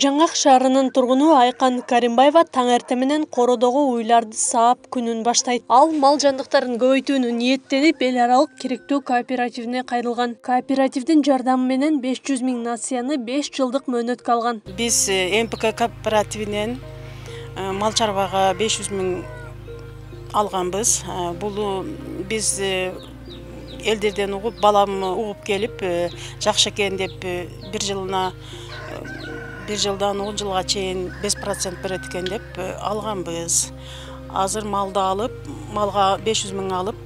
Жаңгак шаарынын тургуну Айкан Каримбаева таң эрте менен кородогу уйларды саап күнүн баштайт. Ал мал жандыктарын көбөйтүүнү ниеттенип, эл аралык керектөө кооперативине кайрылган. Кооперативдин жардамы менен 500 000 насыяны 5 жылдык мөөнөткө алган. Биз МПК кооперативинен мал чарбага 500 000 алганбыз. Бул биз элдерден угуп, балам угуп келип, жакшы экен деп bir жылдан 10 жылга чейин 5% берет экен деп алганбыз. Азыр малды алып, малга 500 000 алып,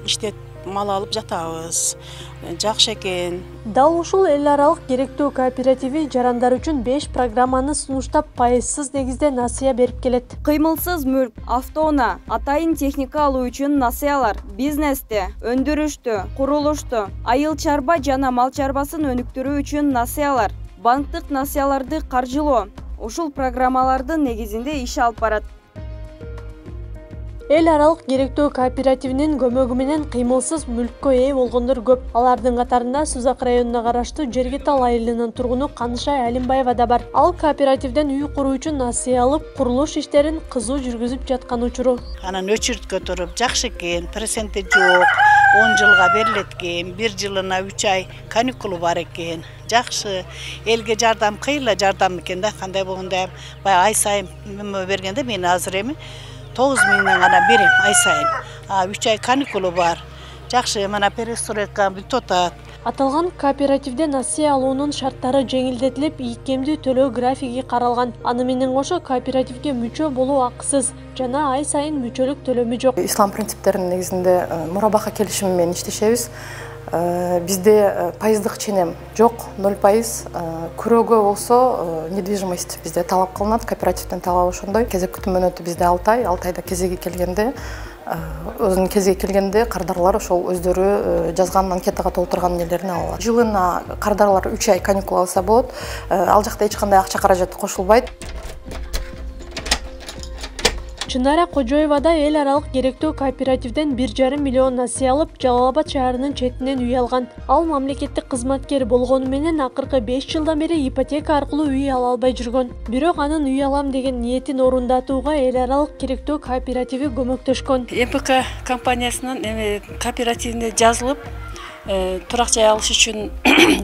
иштет мал алып жатабыз. Жакшы экен. Дал ушул эл аралык керектөө кооперативи жарандар үчүн 5 программаны сунуштап, пайызсыз негизде насыя берип келет. Кыймылсыз мүлк, автоунаа, атайын техника алуу үчүн насыялар, бизнесте, өндүрүштө, курулушту, айыл чарба жана мал чарбасын өнүктүрүү үчүн насыялар, банктык насыяларды каржылоо. Ушул программалардын негизинде иш алып барат. Эл аралык керектөө кооперативинин көмөгү менен кыймылсыз мүлккө ээ болгондор көп. Алардын катарында Сузак районуна караштуу Жергетал айылынын тургуну Канышай Алимбаева да бар. Ал кооперативден үй куруу үчүн насыя алып, курулуш иштерин кызуу жүргүзүп жаткан учуру. Анан өчүрткө туруп, жакшы экен, проценти жок, 10 жылга берилет экен, 1 жылына 3 ай каникулу бар экен. Жакшы, элге жардам кыйла жардам экен да, кандай болгондо баягы ай сайын бергенде мен азыр эми 9 000 гана берем ай сайын. 3 ай каникулу бар. Жакшы, мына перестройка бүтүп атат. Аталган кооперативде насыя алуунун шарттары жеңилдетилип, ийкемдүү төлөө графиги каралган. Аны менен кошо кооперативге мүчө болуу акысыз жана ай сайын мүчөлүк төлөмү жок. Ислам принциптеринин негизинде мурабака келишими менен иштешебиз. Бизде пайыздык ченем жок, 0%. Күрөөгө болсо недвижимость бизде талап кылынат, кооперативден талабы ошондой. Кезек күтүү мөөнөтү бизде 6 ай, 6 айда кезеги келгенде, өзүнүн кезеги келгенде кардарлар ошол өздөрү жазган анкетага толтурган нелерин ала алат. Жылына кардарлар 3 ай каникул алса болот. Ал жакта эч кандай акча каражаты кошулбайт. Чынара Кожоева да эл аралык керектөө кооперативден 1,5 миллион насыя алып, Жалал Абад шаарынын четинен үй алган. Ал мамлекеттик кызматкер болгону менен акыркы 5 жылдан бери ипотека аркылуу үй ала албай жүргөн. Бирок анын үй алам деген ниетин орундатууга эл аралык керектөө кооперативи көмөктөшкөн. МПК компаниясынын кооперативине жазылып, турак жай алыш үчүн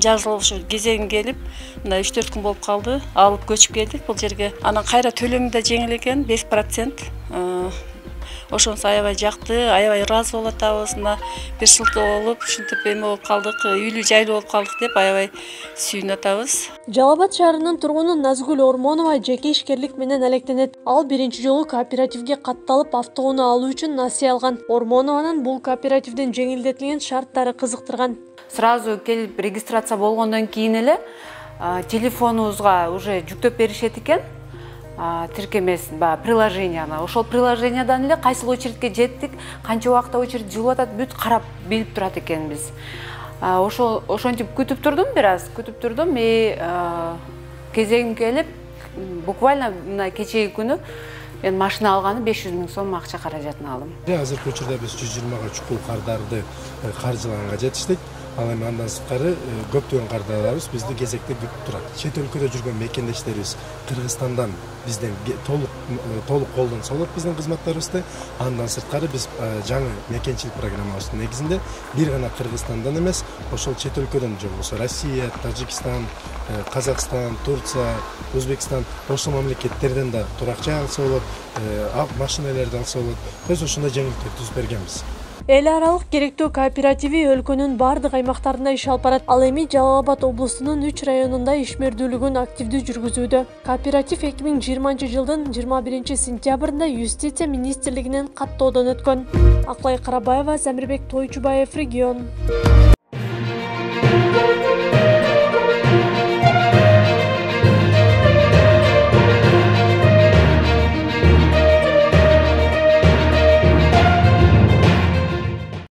жазылыш кезеги келип, мына 3-4 күн болуп калды. Алып көчүп келдик бул жерге. Анан кайра төлөмү да жеңил экен, 5%. Ошонусу аябай жакты, аябай ыраазы болуп атабыз. Мына бир жылда болуп, ушинтип эме болуп калдык, үйлүү жайлуу болуп калдык деп аябай сүйүнүп атабыз. Жалал Абад шаарынын тургуну Назгүл Ормонова жеке ишкерлик менен алектенет. Ал биринчи жолу кооперативге катталып, автоунаа алуу үчүн насыя алган. Ормонованын бул кооперативден жеңилдетилген шарттары кызыктырган. Сразу келип регистрация болгондон кийин эле телефонубузга уже жүктөп беришет экен. Тиркемесин, приложенияны. Ошол приложениядан эле кайсыл очередке жеттик, канча убакта очередь жылып атат, бүт карап билип турат экенбиз. Ошентип күтүп турдум, кезегим келип, буквально мына кечеги күнү мен машина алганы 500 000 сом акча каражатын алдым. Азыркы учурда биз 120 га чукул кардарды каржылаганга жетиштик. Ал эми андан сырткары көптөгөн кардарларыбыз бизди кезекте күтүп турат. Чет өлкөдө жүргөн мекендештерибиз Кыргызстандан бизден толук колдонсо болот биздин кызматтарыбызды. Андан сырткары биз жаңы мекенчилик программабыздын негизинде бир гана Кыргызстандан эмес, ошол чет өлкөдөн же болбосо Россия, Тажикстан, Казакстан, Турция, Өзбекстан ошол мамлекеттерден да турак жай алса болот, машиналарды алса болот. Биз ошондой жеңилдик түзүп бергенбиз. Эл аралык керектөө кооперативи өлкөнүн бардык аймактарында иш алып барат. Ал эми Жалал Абад облусунун 3 районунда ишмердүүлүгүн активдүү жүргүзүүдө. Кооператив 2020 жылдын 21 сентябрында Юстиция министрлигинен каттоодон өткөн. Аклай Карабаева, Замирбек Тойчубаев, Регион.